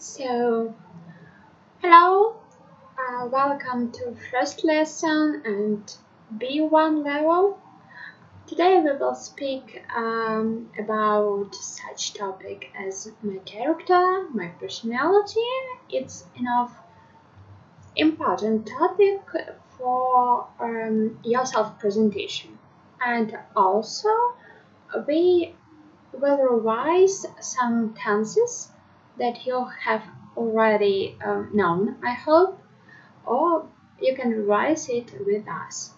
So, hello, welcome to first lesson and B1 level. Today we will speak about such topic as my character, my personality. It's enough important topic for your self-presentation, and also we will revise some tenses that you have already known, I hope, or you can revise it with us.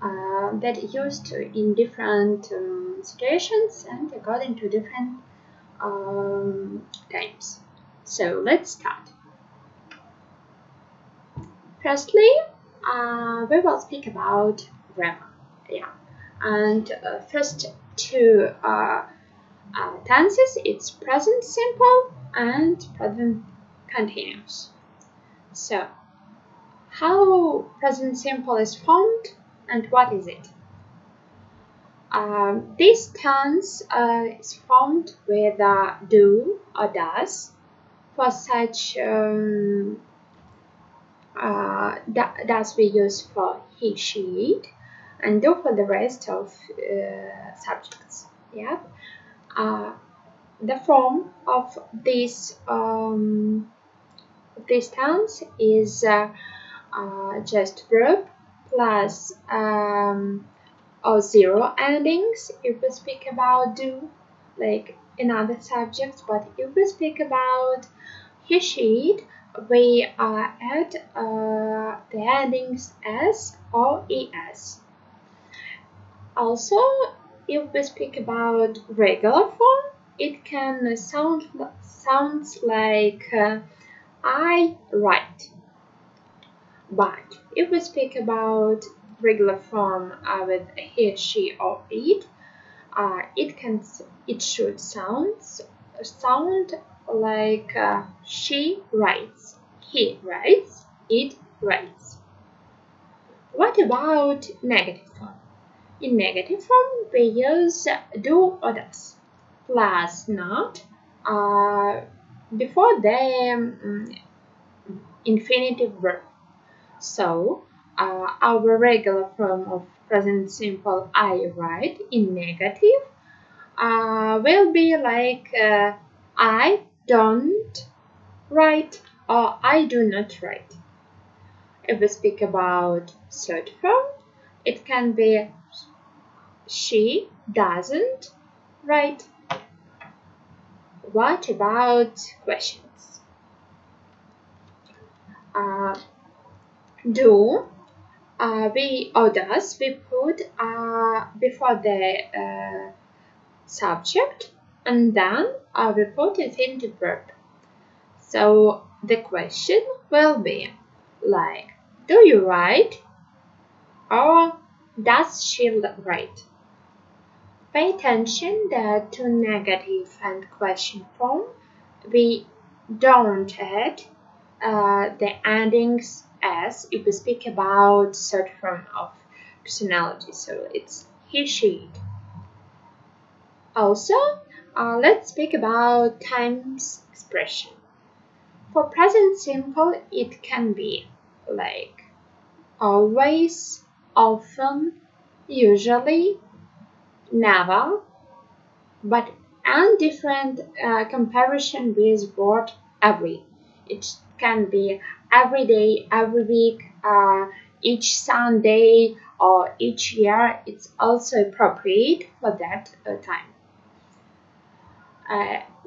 That used in different situations and according to different times. So let's start. Firstly, we will speak about grammar. And first two tenses, it's present simple and present continuous. So, how present simple is formed and what is it? This tense is formed with do or does. For such does we use for he, she, it, and do for the rest of subjects. The form of this tense is just verb plus or zero endings if we speak about do, like in other subjects. But if we speak about he, she, it, we add the endings s or es. Also, if we speak about regular form, it can sounds like I write. But if we speak about regular form with he, she, or it, it should sound like she writes, he writes, it writes. What about negative form? In negative form, we use do or does plus not before the infinitive verb. So, our regular form of present simple I write in negative will be like I don't write or I do not write. If we speak about third form, it can be she doesn't write. What about questions? Do we or does we put before the subject, and then we put it into verb. So the question will be like, do you write or does she write? Pay attention that to negative and question form we don't add the endings s if we speak about third form of personality. So it's he, she, it. Also, let's speak about times expression. For present simple, it can be like always, often, usually, never, but and different comparison with word every. It can be every day, every week, each Sunday, or each year. It's also appropriate for that time.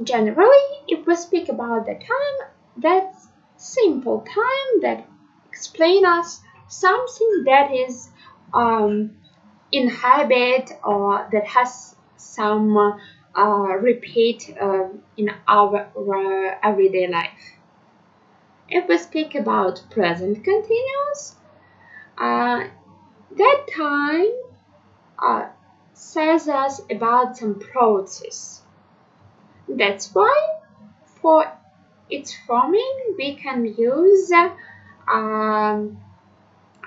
Generally, if we speak about the time, that's simple time that explain us something that is in habit or that has some repeat in our everyday life. If we speak about present continuous, that time says us about some process. That's why for its forming we can use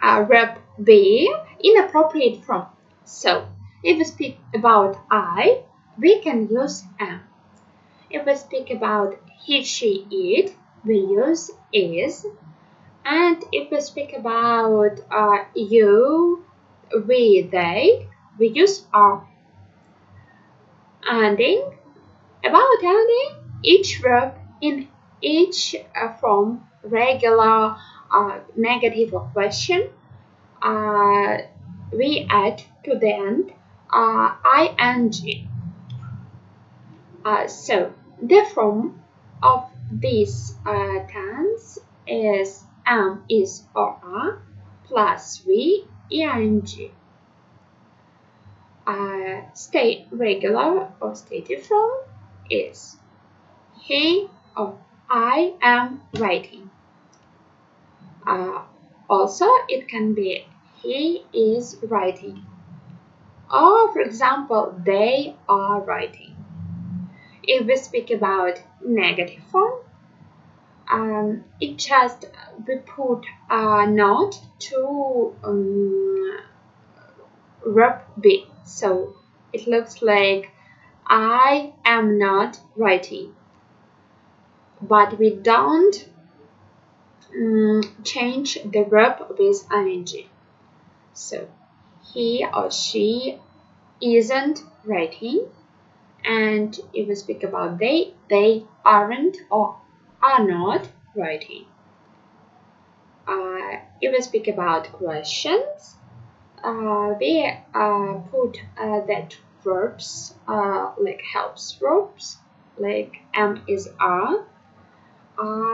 verb be in appropriate form. So, if we speak about I, we can use am. If we speak about he, she, it, we use is. And if we speak about you, we, they, we use are. Ending. About ending, each verb in each form, regular, negative, or question, we add to the end ing. So the form of this tense is am, is, or are plus we ing. State regular or stated form is he or I am writing. Also, it can be he is writing, or for example, they are writing. If we speak about negative form, it just we put not to verb be. So it looks like I am not writing, but we don't change the verb with ing. So he or she isn't writing. And if we speak about they aren't or are not writing. If we speak about questions, we put that verbs like helps verbs like am, is, are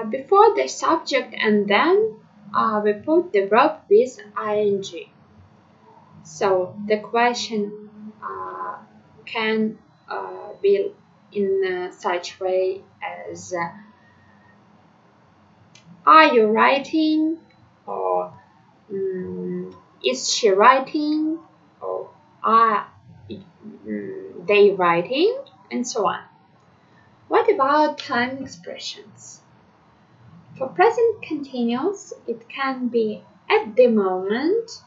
before the subject, and then we put the verb with ing. So the question can be in such way as are you writing, or is she writing, or are they writing, and so on. What about time expressions? For present continuous, it can be at the moment,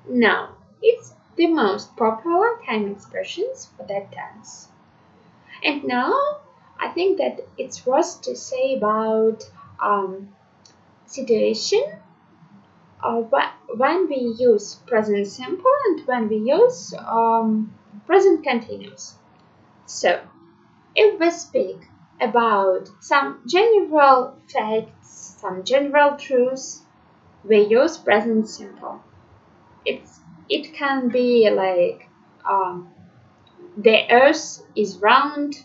now. It's the most popular time expressions for that tense. And now, I think that it's worth to say about situation when we use present simple and when we use present continuous. So, if we speak about some general facts, some general truths, we use present simple. It can be like the earth is round,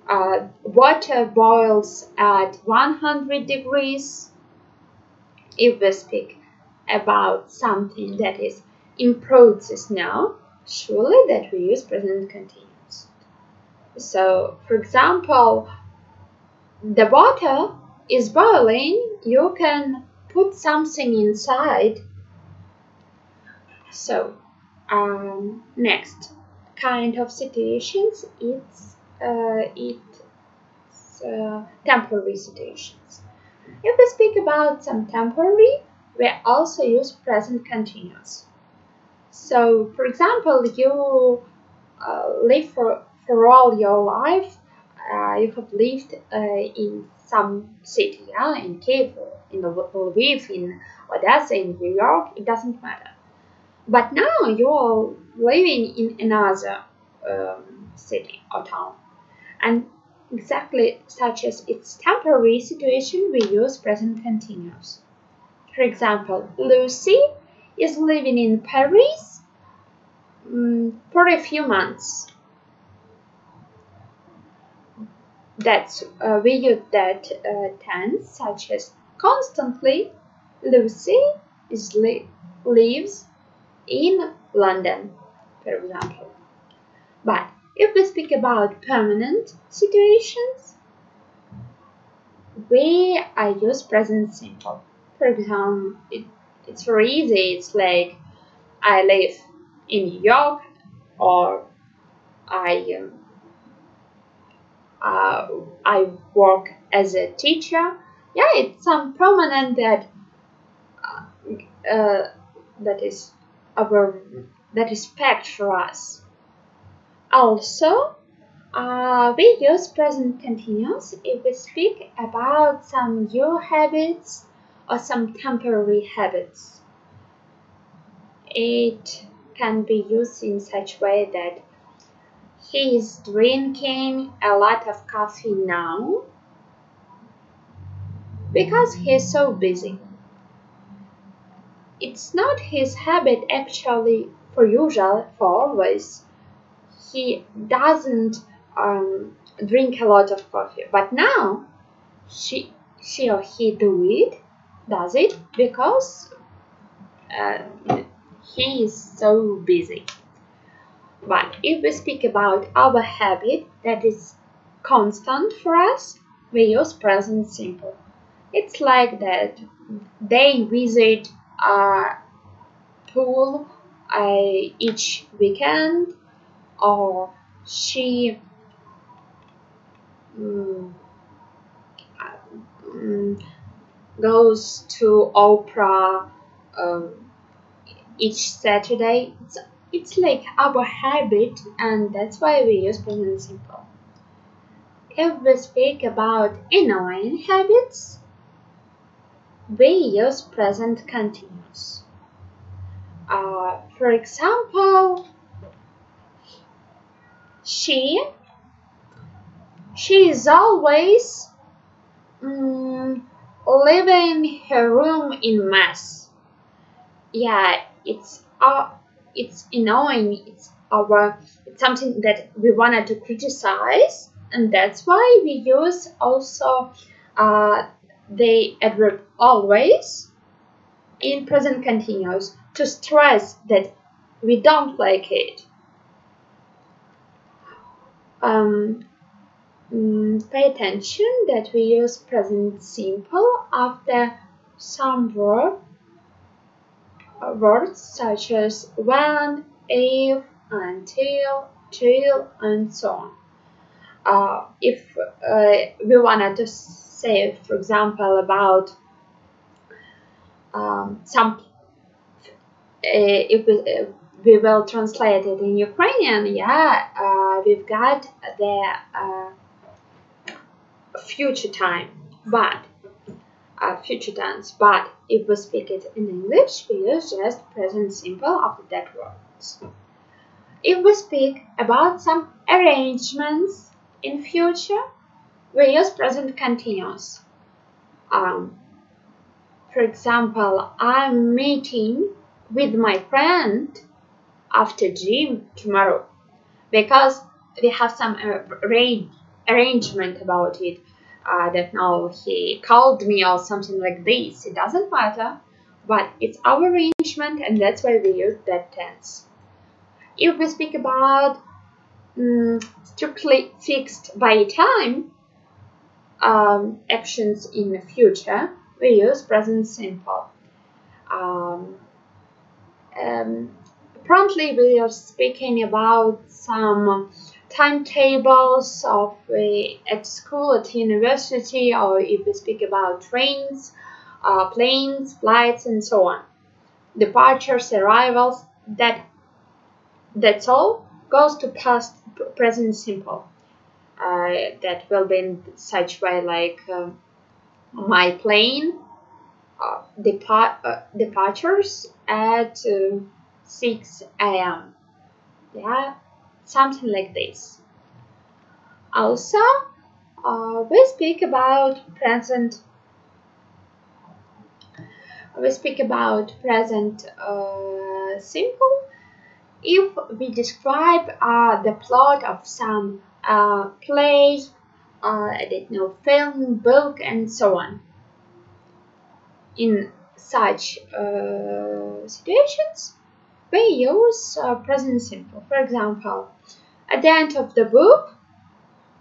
water boils at 100 degrees. If we speak about something that is in process now, surely that we use present continuous. So, for example, the water is boiling, you can put something inside. So, next kind of situations, it's temporary situations. If we speak about some temporary, we also use present continuous. So, for example, you live for all your life, you have lived in some city, in Kiev, in Lviv, in Odessa, in New York, it doesn't matter. But now you are living in another city or town, and exactly such as its temporary situation, we use present continuous. For example, Lucy is living in Paris for a few months. That's we use that tense, such as constantly. Lucy lives in London, for example. But if we speak about permanent situations, we use present simple. For example, it's very easy. It's like I live in New York, or I work as a teacher. Yeah, it's some permanent that is fact for us. Also, We use present continuous if we speak about some new habits or some temporary habits. It can be used in such way that he is drinking a lot of coffee now because he is so busy. It's not his habit actually for always. He doesn't drink a lot of coffee, but now she or he does it because he is so busy. But if we speak about our habit that is constant for us, we use present simple. It's like that they visit a pool each weekend, or she goes to opera each Saturday. It's like our habit, and that's why we use present simple. If we speak about annoying habits, we use present continuous. For example, she is always leaving her room in mess. Yeah, it's annoying. It's something that we wanted to criticize, and that's why we use also the adverb always in present continuous to stress that we don't like it. Pay attention that we use present simple after some words such as when, if, until, till, and so on. If we wanted to say, for example, about if we will translate it in Ukrainian, we've got the future time, but future tense. But if we speak it in English, we use just present simple after that words. If we speak about some arrangements in future, we use present continuous. For example, I'm meeting with my friend after gym tomorrow because we have some arrangement about it. That now he called me or something like this. It doesn't matter, but it's our arrangement, and that's why we use that tense. If we speak about strictly fixed by time actions in the future, we use present simple. Promptly, we are speaking about some timetables of at school, at university, or if we speak about trains, planes, flights, and so on. Departures, arrivals, that's all goes to past present simple. That will be in such way like my plane departures at 6 a.m. Yeah, something like this. Also, we speak about present. We speak about present simple if we describe the plot of some play, I don't know, film, book, and so on. In such situations, we use present simple. For example, at the end of the book,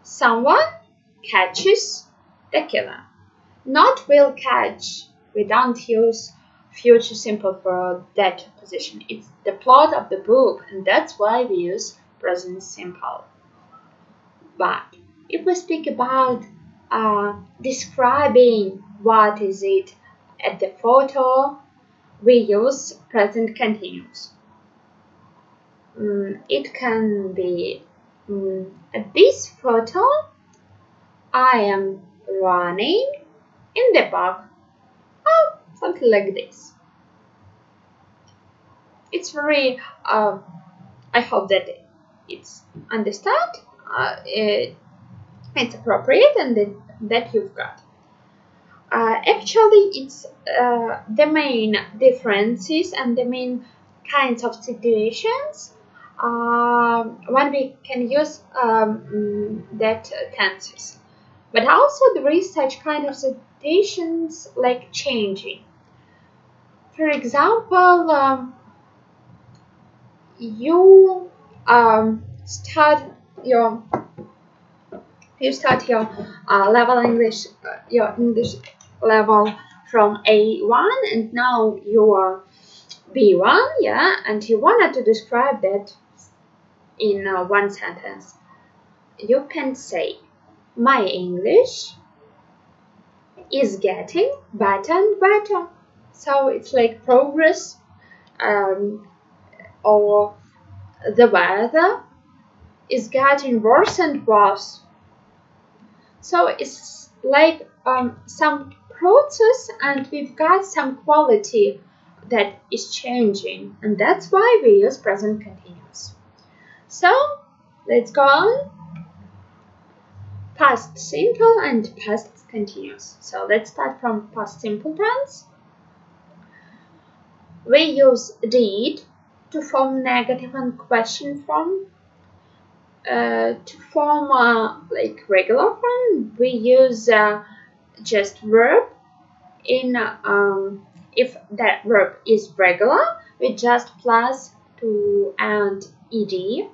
someone catches the killer. Not will catch. We don't use future simple for that position. It's the plot of the book, and that's why we use present simple. But if we speak about describing what is it at the photo, we use present continuous. It can be At this photo, I am running in the park. Oh, something like this. It's very, I hope that it's understood, it's appropriate, and that you've got. Actually, it's the main differences and the main kinds of situations when we can use that tenses. But also there is such kind of situations like changing. For example, you start your level English, your English level from A1, and now you are B1, yeah, and you wanted to describe that in one sentence. You can say, my English is getting better and better. So it's like progress, or the weather is getting worse and worse. So it's like some process, and we've got some quality that is changing, and that's why we use present continuous. So let's go on. Past simple and past continuous. So let's start from past simple tense. We use did to form negative and question form. To form like regular form, we use just verb. In if that verb is regular, we just plus to and ed.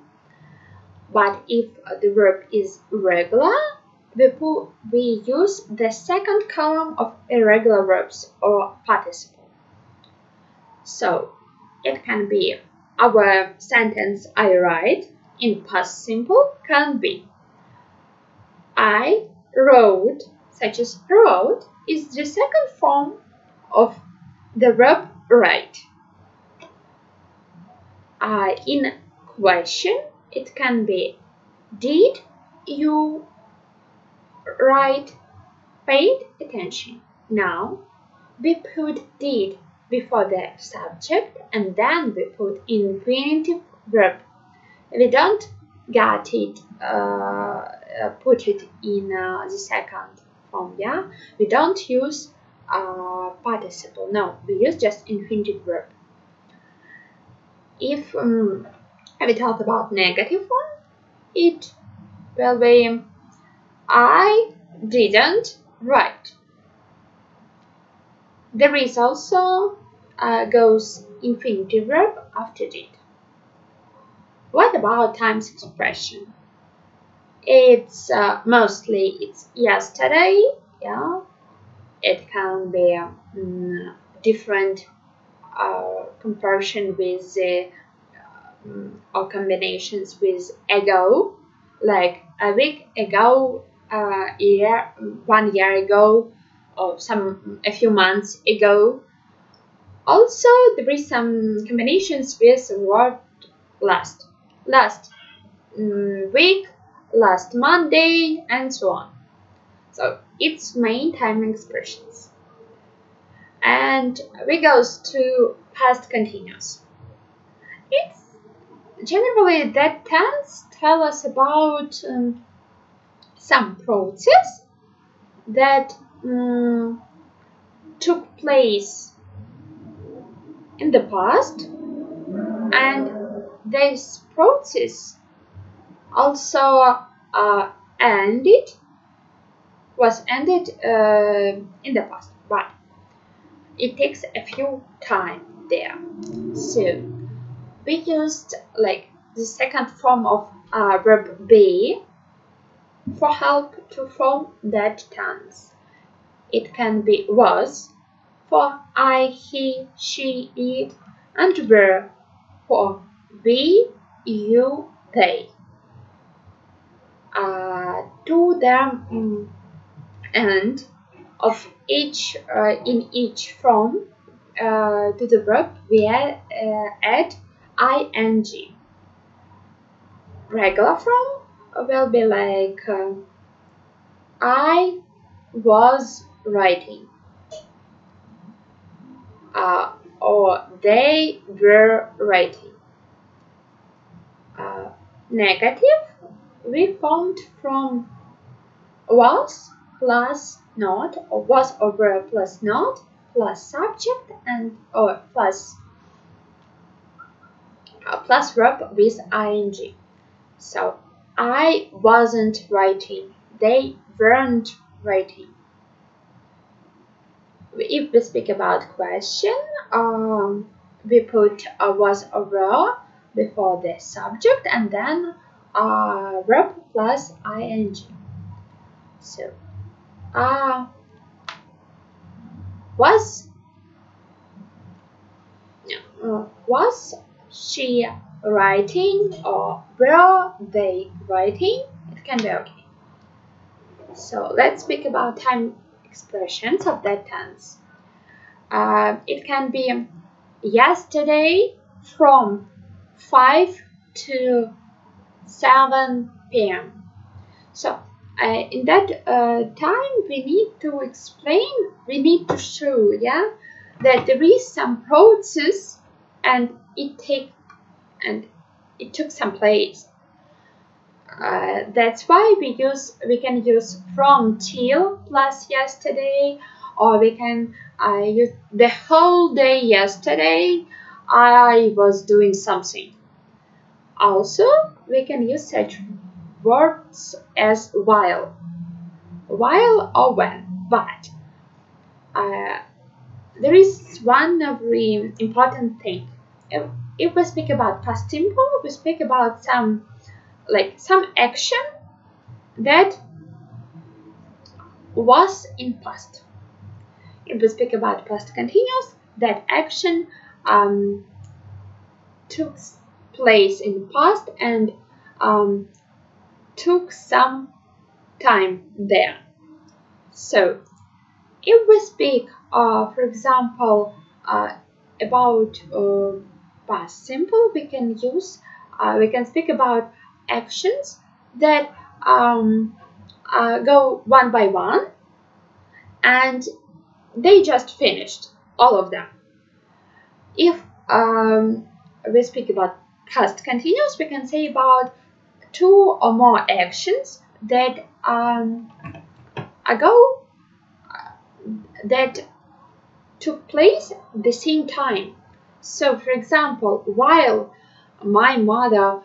But if the verb is regular, we use the second column of irregular verbs or participle. So it can be our sentence I write in past simple can be I wrote, such as wrote is the second form of the verb write. In question, it can be did you write paid attention? Now we put did before the subject, and then we put infinitive verb. We don't get it, put it in the second form, yeah? We don't use participle, no, we use just infinitive verb. If we talk about negative one, it will be I didn't write. There is also goes infinitive verb after did. What about times expression? It's mostly it's yesterday, yeah. It can be different comparison with or combinations with ago, like a week ago, 1 year ago, or a few months ago. Also, there is some combinations with the word last week, last Monday, and so on. So it's main time expressions. And we goes to past continuous. It's generally that tense tell us about some process that took place in the past, and this process also was ended in the past, but it takes a few time there. So we used like the second form of verb be for help to form that tense. It can be was for I, he, she, it, and were for we, you, they. To the end of each in each form to the verb we add ing. Regular form will be like I was writing, or they were writing. Negative we formed from was plus not, or was or were plus not, plus subject, and or plus verb with ing. So I wasn't writing, they weren't writing. If we speak about question, we put was or were before the subject and then verb plus ing. So was she writing, or were they writing? It can be okay. So let's speak about time expressions of that tense. It can be yesterday from 5 to 7 p.m. So in that time we need to explain, we need to show, that there is some process and it took some place. That's why we can use from till plus yesterday, or we can use the whole day yesterday I was doing something. Also, we can use such words as while or when. But there is one very important thing. If we speak about past simple, we speak about some action that was in past. If we speak about past continuous, that action took place in past and took some time there. So if we speak, for example, about past simple, we can speak about actions that go one by one and they just finished, all of them. If we speak about past continuous, we can say about 2 or more actions that that took place at the same time. So, for example, while my mother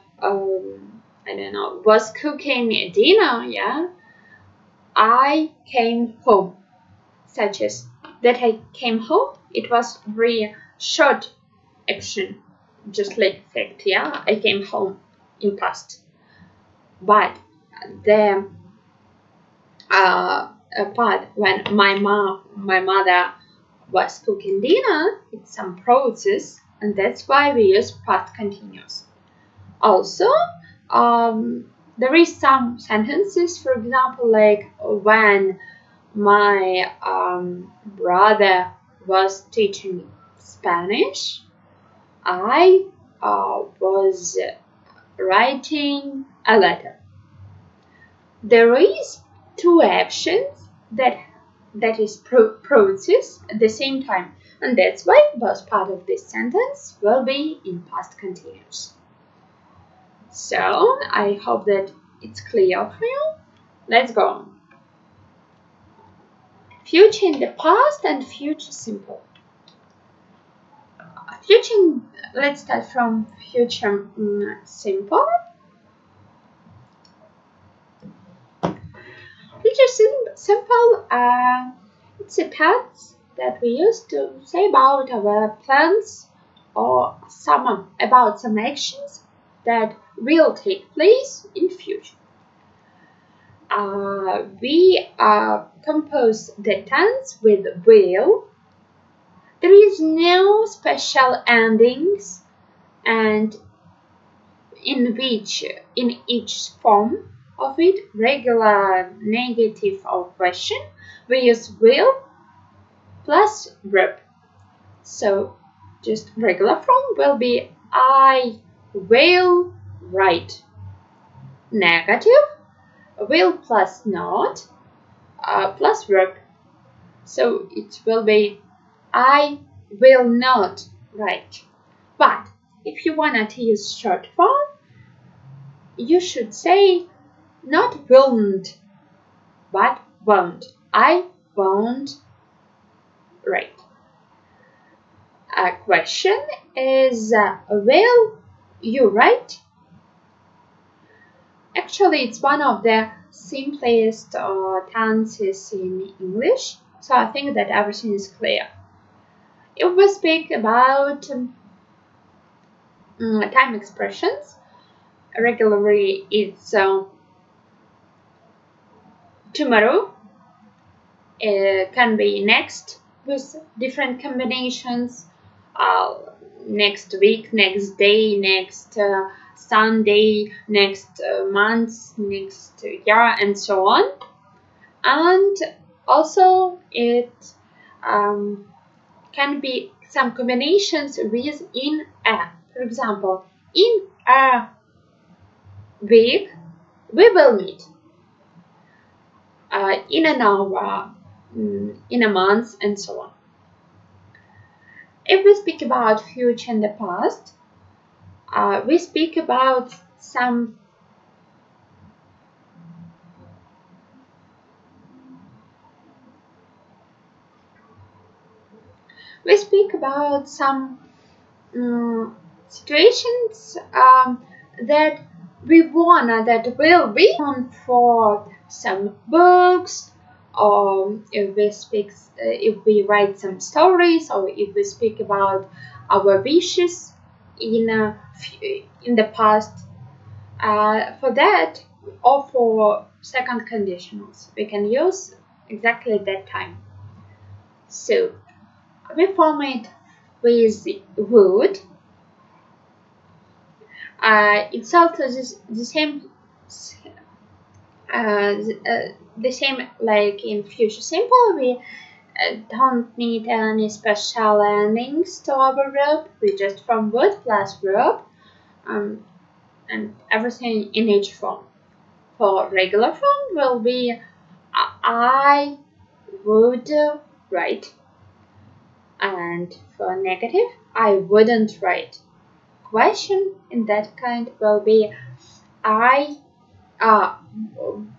was cooking dinner, I came home. Such as that I came home, it was very short action, just like fact, I came home in past. But the part when my mother was cooking dinner, it's some process, and that's why we use past continuous. Also, there is some sentences, for example, like when my brother was teaching Spanish, I was writing a letter. There is 2 actions that is process at the same time, and that's why both part of this sentence will be in past continuous. So I hope that it's clear for you. Let's go on. Future in the past and future simple. Let's start from future simple. Future simple, it's a tense that we use to say about our plans or about some actions that will take place in future. We compose the tense with will. There is no special endings, and in each form of it, regular, negative, or question, we use will plus verb. So just regular form will be I will write. negative, will plus not, plus verb. So it will be I will not write. But if you want to use short form, you should say not won't, but won't. I won't write. A question is, will you write? Actually, it's one of the simplest tenses in English, so I think that everything is clear. If we speak about time expressions, regularly it's tomorrow, it can be next with different combinations, next week, next day, next Sunday, next month, next year, and so on. And also it can be some combinations with in a. For example, in a week we will meet. In an hour, in a month, and so on. If we speak about future and the past, we speak about some situations that we want, that will be on for some books, or if we write some stories, or if we speak about our wishes in the past. For that, or for second conditionals, we can use exactly that time. So we form it with would. It's also the same like in future simple. We don't need any special endings to our verb. We just form would plus verb, and everything in each form. For regular form will be I would write, and for negative I wouldn't write. Question in that kind will be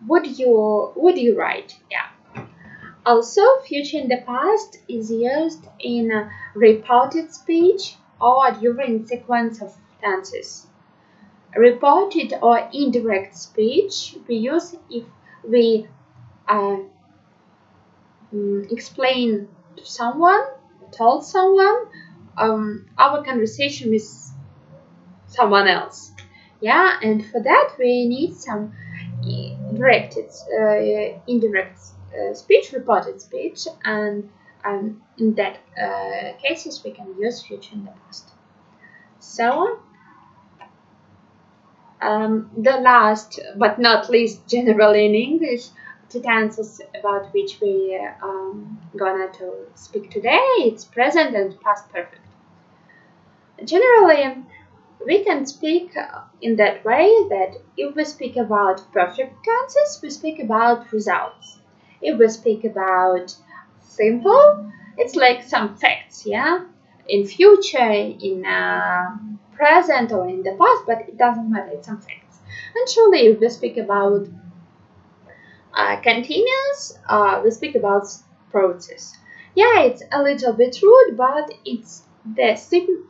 would you write? Yeah. Also, future in the past is used in a reported speech or during sequence of tenses. Reported or indirect speech we use if we explain to someone, told someone our conversation with someone else. Yeah, and for that we need some indirect speech, reported speech, and in that cases we can use future in the past. So the last but not least, generally in English, two tenses about which we gonna to speak today, it's present and past perfect. Generally, we can speak in that way that if we speak about perfect tenses, we speak about results. If we speak about simple, it's like some facts, yeah? In future, in present, or in the past, but it doesn't matter, it's some facts. And surely if we speak about continuous, we speak about process. Yeah, it's a little bit rude, but it's the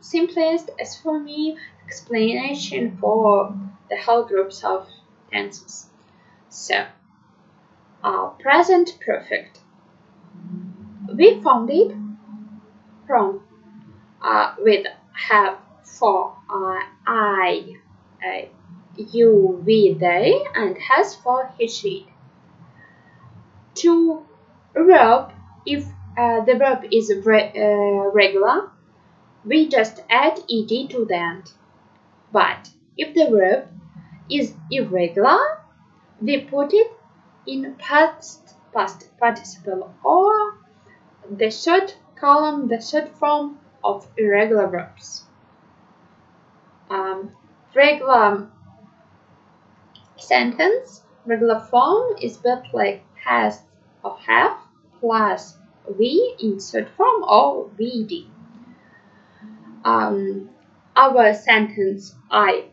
simplest, as for me, explanation for the whole groups of tenses. So, present perfect. We formed it from with have, for, I, you, we, they, and has for, he, she. To verb, if the verb is regular, we just add ed to the end. But if the verb is irregular, we put it in past participle, or the third column, the third form of irregular verbs. Regular sentence regular form is built like has or have plus we in third form or VD. Our sentence I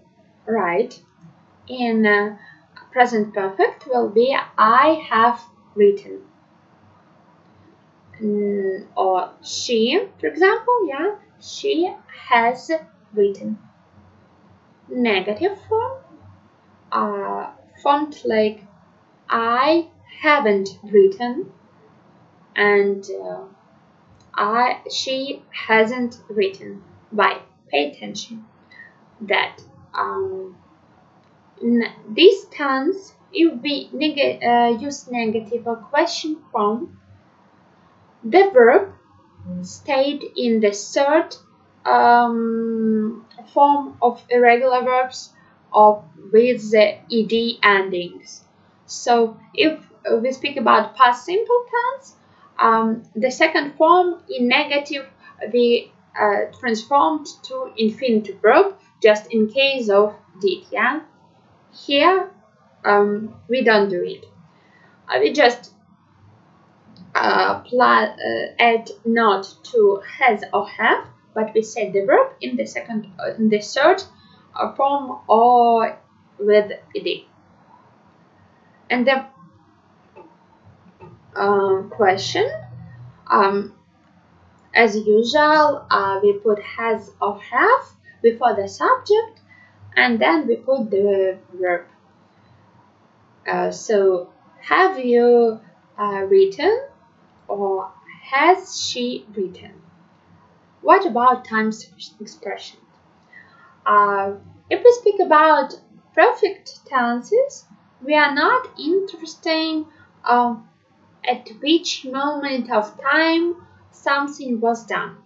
write in present perfect will be I have written. Or she, for example, yeah, she has written. Negative form, formed like I haven't written, and she hasn't written. Why? Pay attention that this tense, if we use negative or question form, the verb stayed in the third form of irregular verbs or with the ed endings. So if we speak about past simple tense, the second form in negative we transformed to infinitive verb just in case of did. Yeah, here we don't do it. We just add not to has or have, but we set the verb in the third form or with ed. And the question, as usual, we put has or have before the subject, and then we put the verb. So, have you written, or has she written? What about times expression? If we speak about perfect tenses, we are not interested at which moment of time something was done.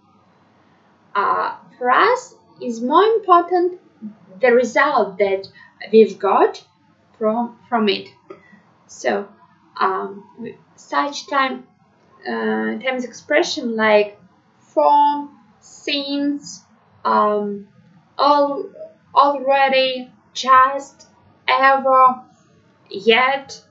For us, is more important the result that we've got from it. So, such times expression like from, since, already, just, ever, yet,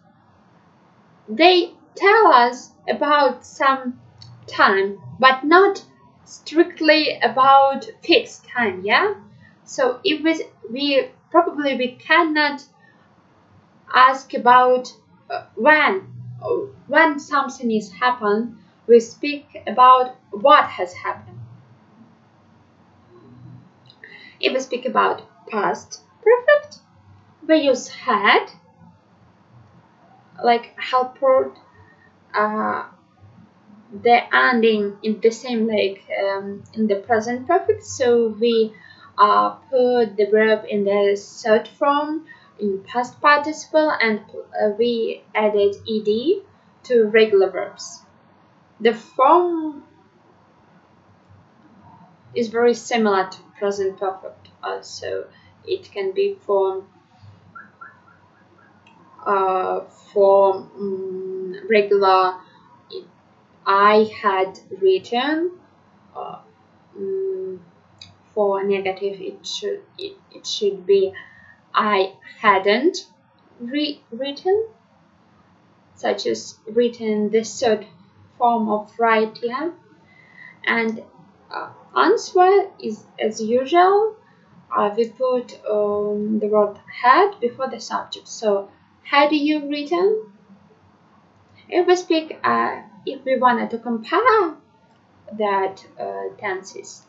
they tell us about some time, but not strictly about fixed time. Yeah. So if we cannot ask about when something is happened. We speak about what has happened. If we speak about past perfect, we use had, like helper, the ending is the same like in the present perfect, so we put the verb in the third form in past participle, and we added ed to regular verbs. The form is very similar to present perfect, also it can be formed for regular I had written, for negative it should be I hadn't written, such as written the third form of write. Yeah. And answer is as usual, we put the word had before the subject. So had you written? If we speak, if we wanted to compare that tenses,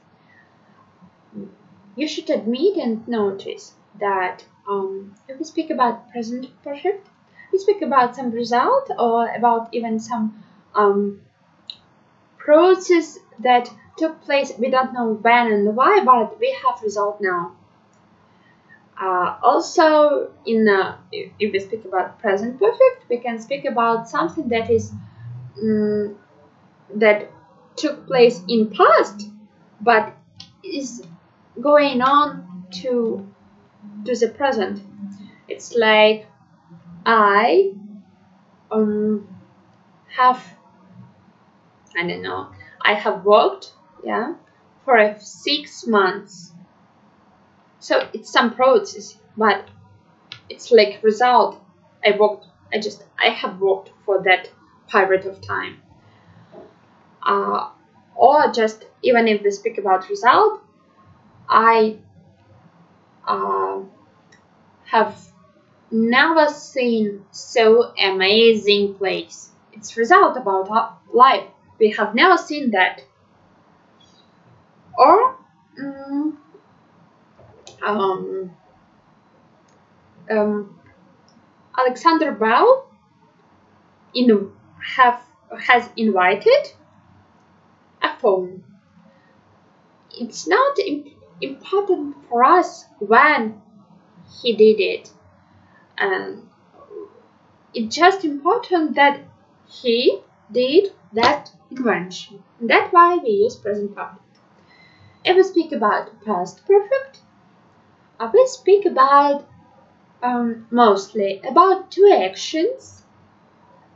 you should admit and notice that if we speak about present perfect, we speak about some result or about even some process that took place. We don't know when and why, but we have result now. Also, if we speak about present perfect, we can speak about something that is that took place in past, but is going on to the present. It's like I have, I don't know, I have worked, yeah, for 6 months. So it's some process, but it's like result. I have worked for that period of time. Or just even if we speak about result, I have never seen so amazing place. It's result about our life. We have never seen that. Or Alexander Bell has invited a phone. It's not important for us when he did it. It's just important that he did that invention. That's why we use present perfect. If we speak about past perfect, we speak about mostly about two actions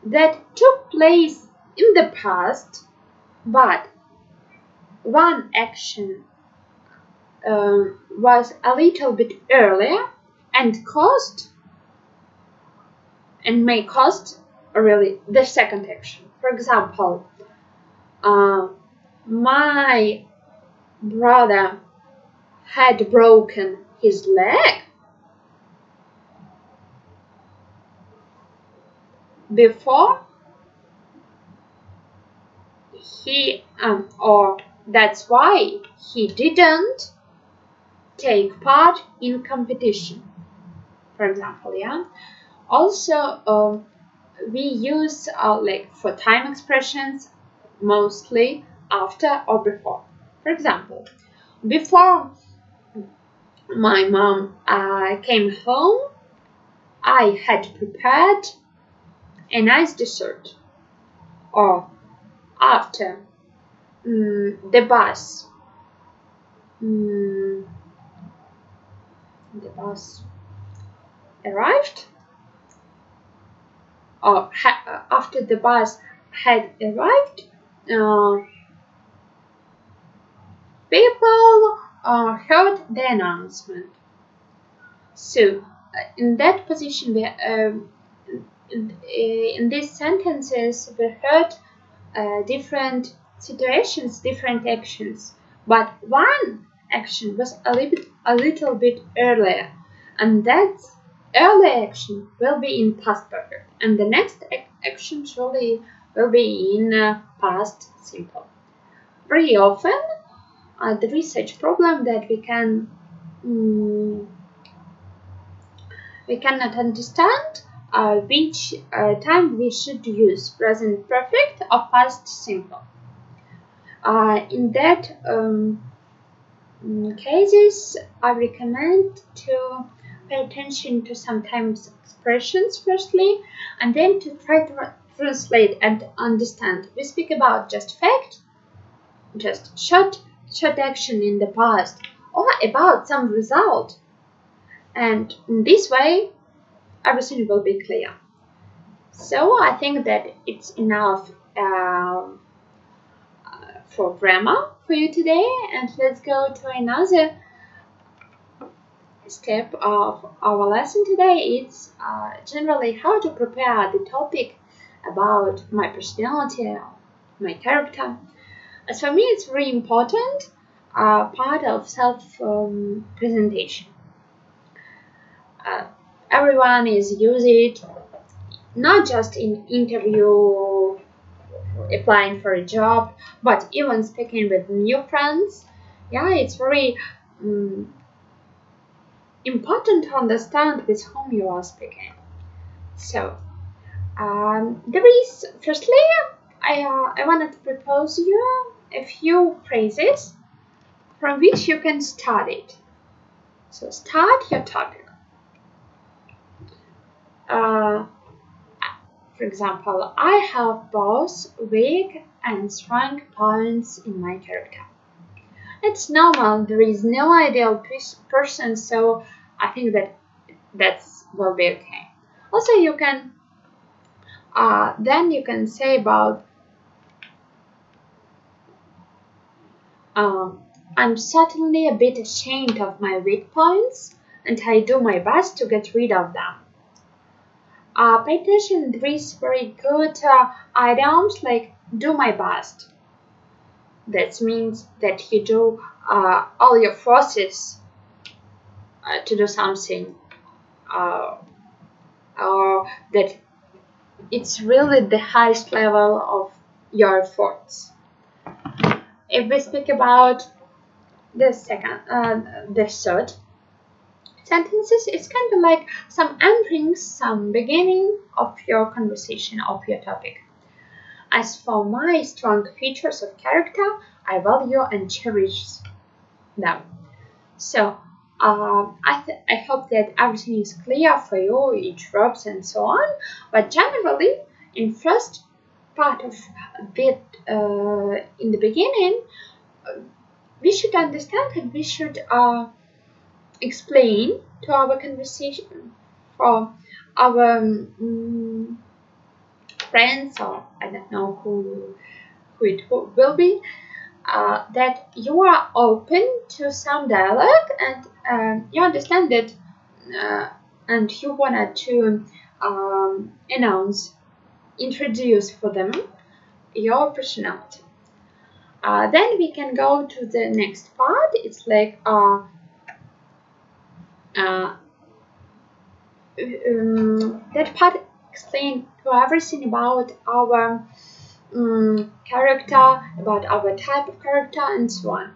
that took place in the past, but one action was a little bit earlier and may cost really the second action. For example, my brother had broken his leg before or that's why he didn't take part in competition, for example. Also, we use like for time expressions mostly after or before. For example, before my mom came home, I had prepared a nice dessert. Or after the bus arrived, or after the bus had arrived, people heard the announcement. So in that position, we, in these sentences, we heard different situations, different actions, but one action was a little bit earlier, and that early action will be in past perfect, and the next action surely will be in past simple. Very often, there is such problem that we cannot understand which time we should use present perfect or past simple. In that cases, I recommend to pay attention to sometimes expressions firstly, and then to try to translate and understand. We speak about just fact, just short action in the past, or about some result, and in this way everything will be clear. So I think that it's enough for grammar for you today, and let's go to another step of our lesson today. It's generally how to prepare the topic about my personality, my character. As for me, it's very important part of self-presentation. Everyone is use it, not just in interview, applying for a job, but even speaking with new friends. It's very important to understand with whom you are speaking. So there is, firstly, I wanted to propose you a few phrases from which you can start it. So start your topic. For example, I have both weak and strong points in my character. It's normal, there is no ideal person, so I think that will be okay. Also, you can then you can say about I'm certainly a bit ashamed of my weak points, and I do my best to get rid of them. Pay attention to these very good items like do my best. That means that you do all your forces to do something, or that it's really the highest level of your efforts. If we speak about the third sentences, it's kind of like some endings, some beginning of your conversation, of your topic. As for my strong features of character, I value and cherish them. So I hope that everything is clear for you, each verbs and so on. But generally, in first part of it, in the beginning, we should understand and we should explain to our conversation for our friends, or I don't know who it will be, that you are open to some dialogue, and you understand that, and you wanted to introduce for them your personality. Then we can go to the next part. It's like that part explains to everything about our character, about our type of character, and so on.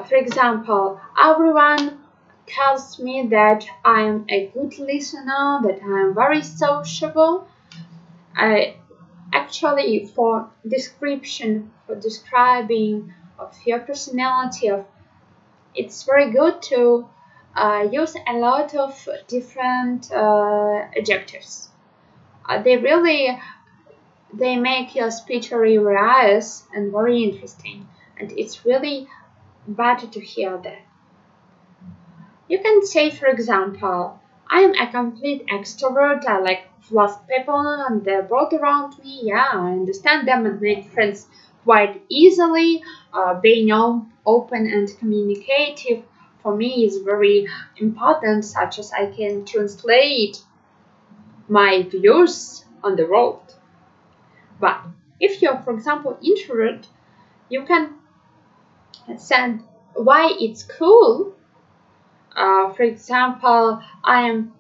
For example, everyone tells me that I am a good listener, that I am very sociable. Actually, for describing of your personality, it's very good to use a lot of different adjectives. They make your speech very various and very interesting, and it's really better to hear that. You can say, for example, I am a complete extrovert. I like love people and the world around me. Yeah, I understand them and make friends quite easily. Being open and communicative for me is very important, such as I can translate my views on the world. But if you're, for example, introvert, you can say why it's cool. For example, I am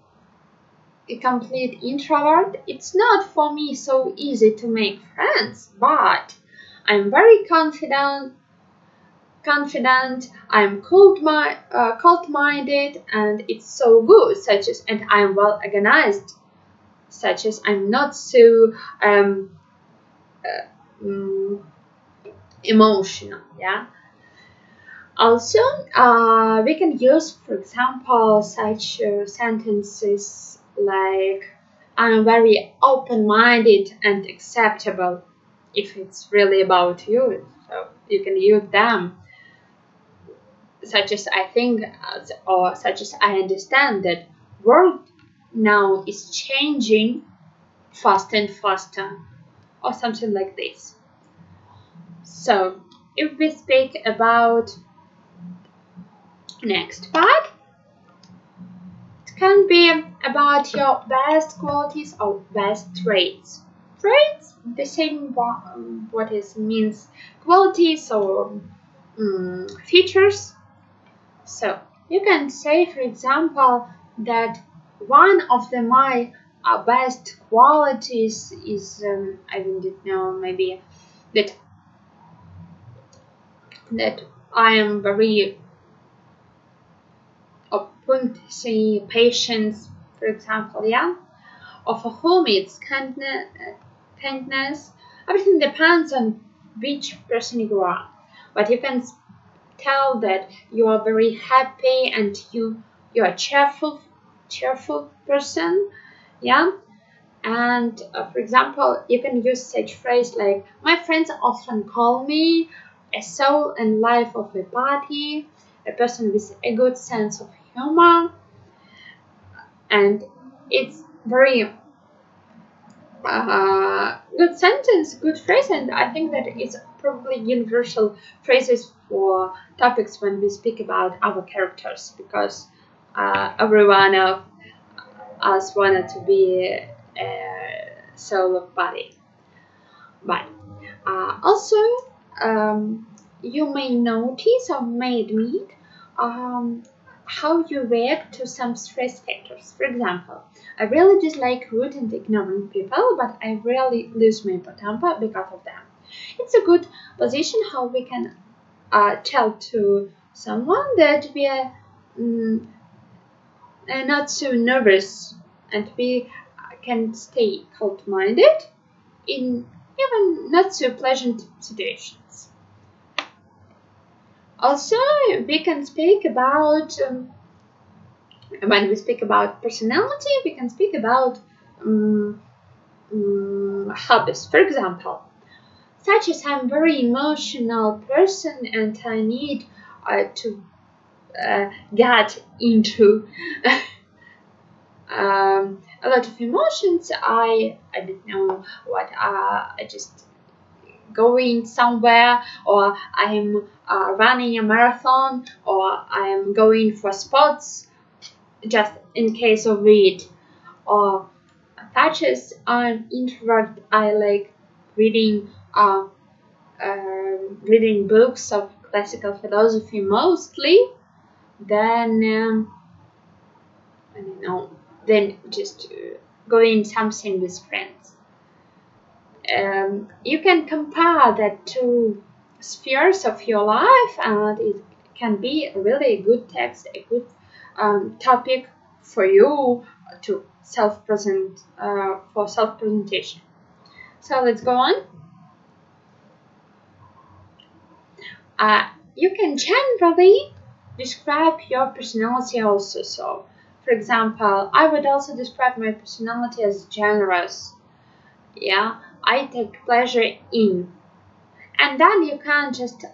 a complete introvert. It's not for me so easy to make friends, but I'm very confident. I'm cold-minded, and it's so good. And I'm well organized. Such as I'm not so emotional. Yeah. Also, we can use, for example, such sentences like I'm very open-minded and acceptable, if it's really about you. So you can use them. Such as I think, or such as I understand that world now is changing faster and faster, or something like this. So if we speak about next part, it can be about your best qualities or best traits. Traits, the same what it means qualities or features. So you can say, for example, that one of my best qualities is I don't know, maybe that I am very punctual, patience, for example, yeah. Or for whom it's kindness. Everything depends on which person you are. But you can tell that you are very happy and you are a cheerful person, yeah. And for example, you can use such phrase like my friends often call me a soul and life of a party, a person with a good sense of humor, and it's very good sentence, good phrase, and I think that it's probably universal phrases for topics when we speak about our characters, because everyone of us wanted to be a solo body. But also, you may notice or may admit how you react to some stress factors. For example, I really dislike rude and ignoring people, but I rarely lose my temper because of them. It's a good position how we can tell to someone that we are not so nervous, and we can stay cold-minded in even not so pleasant situations. Also, we can speak about, when we speak about personality, we can speak about hobbies. For example, such as I'm a very emotional person and I need to get into a lot of emotions. I don't know what, I just going somewhere, or I'm running a marathon, or I'm going for sports just in case of it. Or such as I'm introvert, I like reading reading books of classical philosophy mostly. Then I don't know, then just going something with friends. You can compare the two spheres of your life, and it can be a really good text, a good topic for you to self-present, for self-presentation. So let's go on. You can generally describe your personality also. So, for example, I would also describe my personality as generous. Yeah, I take pleasure in. And then you can just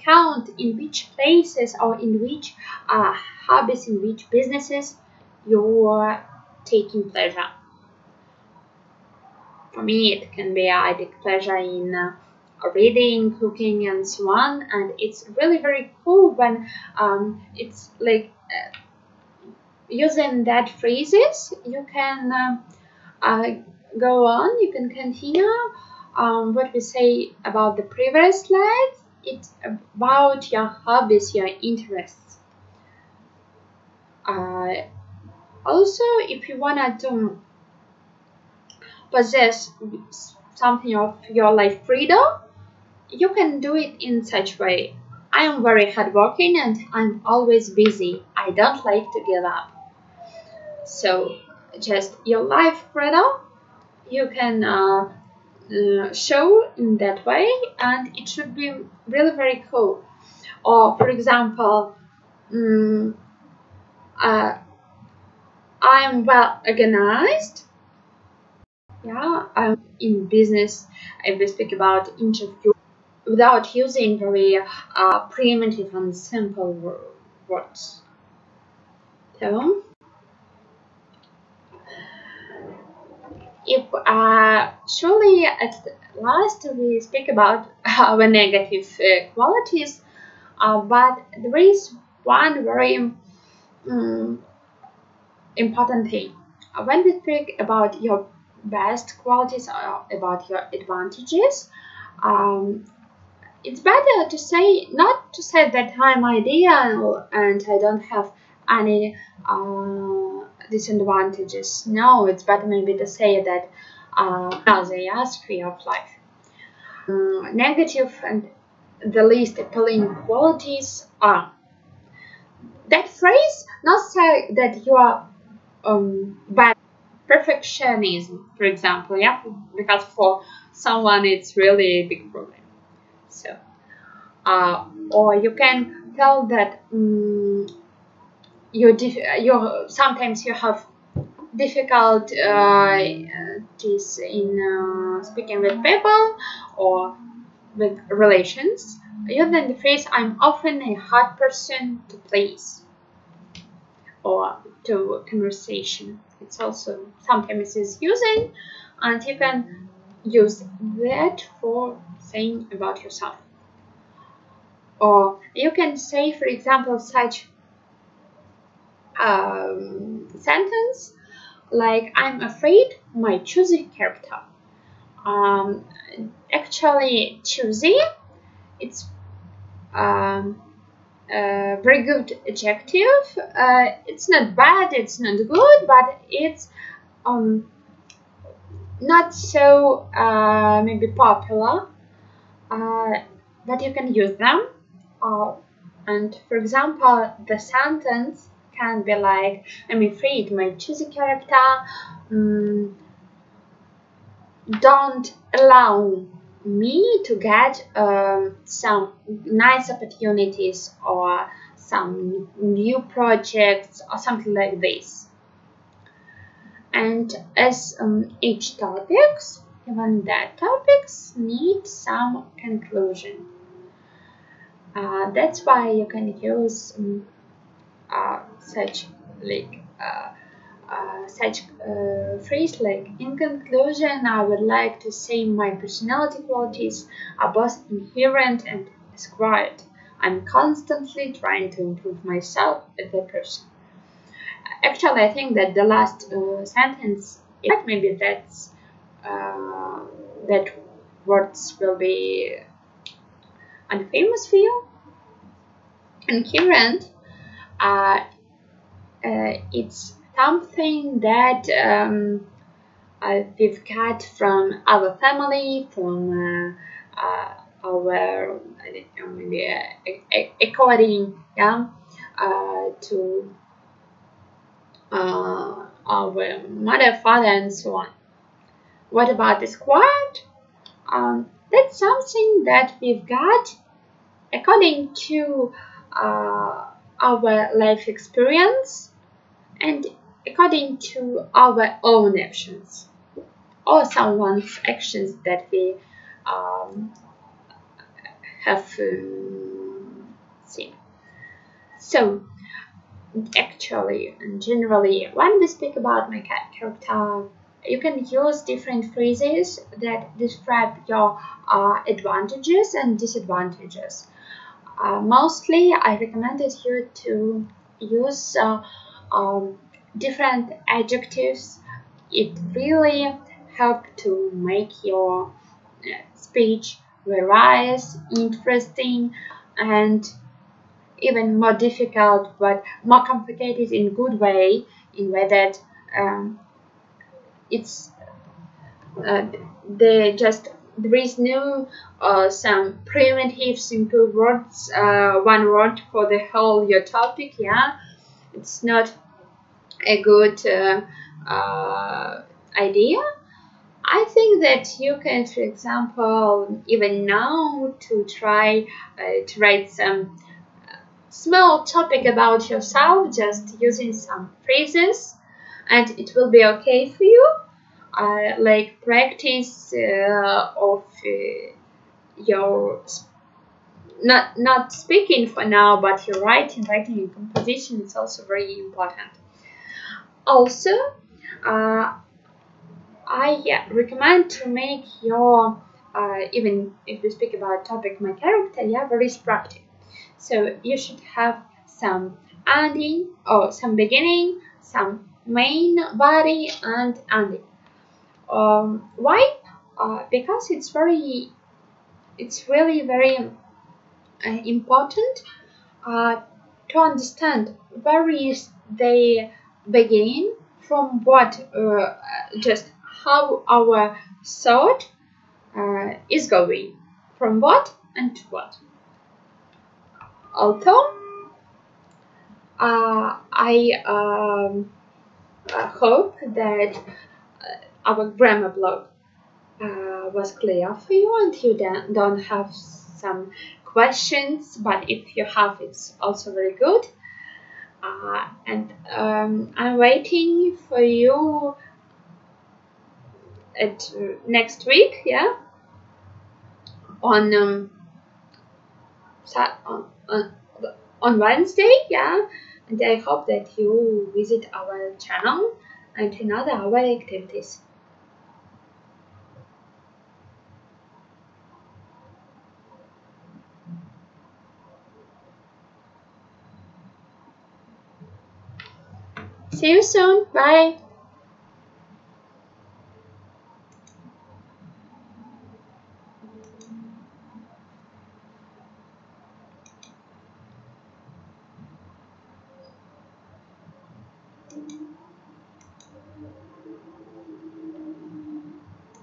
count in which places or in which hobbies, in which businesses you're taking pleasure. For me, it can be I take pleasure in reading, cooking, and so on. And it's really very cool when it's like using that phrases. You can go on, you can continue what we say about the previous slide. It's about your hobbies, your interests. Also, if you wanted to possess something of your life freedom, you can do it in such way. I am very hardworking and I'm always busy. I don't like to give up. So just your life freedom, you can show in that way, and it should be really very cool. Or for example, I'm well organized. Yeah, I'm in business. I will speak about interview without using very primitive and simple words. So, if surely at last we speak about our negative qualities, but there is one very important thing. When we speak about your best qualities or about your advantages, it's better to say, not to say that I'm ideal and I don't have any disadvantages. No, it's better maybe to say that the aspect of life. Negative and the least appealing qualities are. That phrase not say that you are bad. Perfectionism, for example, yeah, because for someone it's really a big problem. So, or you can tell that sometimes you have difficulties in speaking with people or with relations. Using the phrase "I'm often a hard person to please" or to conversation. It's also sometimes is using, and you can use that for saying about yourself. Or you can say, for example, such sentence, like I'm afraid my choosy character. Actually, choosy, it's very good adjective. It's not bad, it's not good, but it's not so maybe popular, but you can use them. And for example, the sentence can be like, I'm afraid my choosy character don't allow me to get some nice opportunities or some new projects or something like this. And as each topics, even that topics need some conclusion. That's why you can use such phrase like, in conclusion, I would like to say my personality qualities are both inherent and acquired. I'm constantly trying to improve myself as a person. Actually, I think that the last sentence, maybe that's that words will be unfamous for you. Inherent, it's something that we've got from our family, from our maybe according to our mother, father, and so on. What about the squad? That's something that we've got according to our life experience and according to our own actions or someone's actions that we have seen. So actually and generally, when we speak about my character, you can use different phrases that describe your advantages and disadvantages. Mostly, I recommended you to use different adjectives. It really helps to make your speech various, interesting, and even more difficult, but more complicated in good way, in way that it's there is no some primitive simple words, one word for the whole your topic. It's not a good idea. I think that you can, for example, even now to try to write some small topic about yourself, just using some phrases, and it will be okay for you. Like practice of your not speaking for now, but your writing and composition is also very important. Also, I recommend to make your even if we speak about topic my character, very structured. So you should have some ending or some beginning, some main body and ending. Why? Because it's really very important to understand where is they begin, from what, just how our thought is going, from what and to what. Although I hope that our grammar blog was clear for you and you don't have some questions, but if you have, it's also very good. And I'm waiting for you at next week, on Wednesday, and I hope that you visit our channel and another our activities. See you soon. Bye.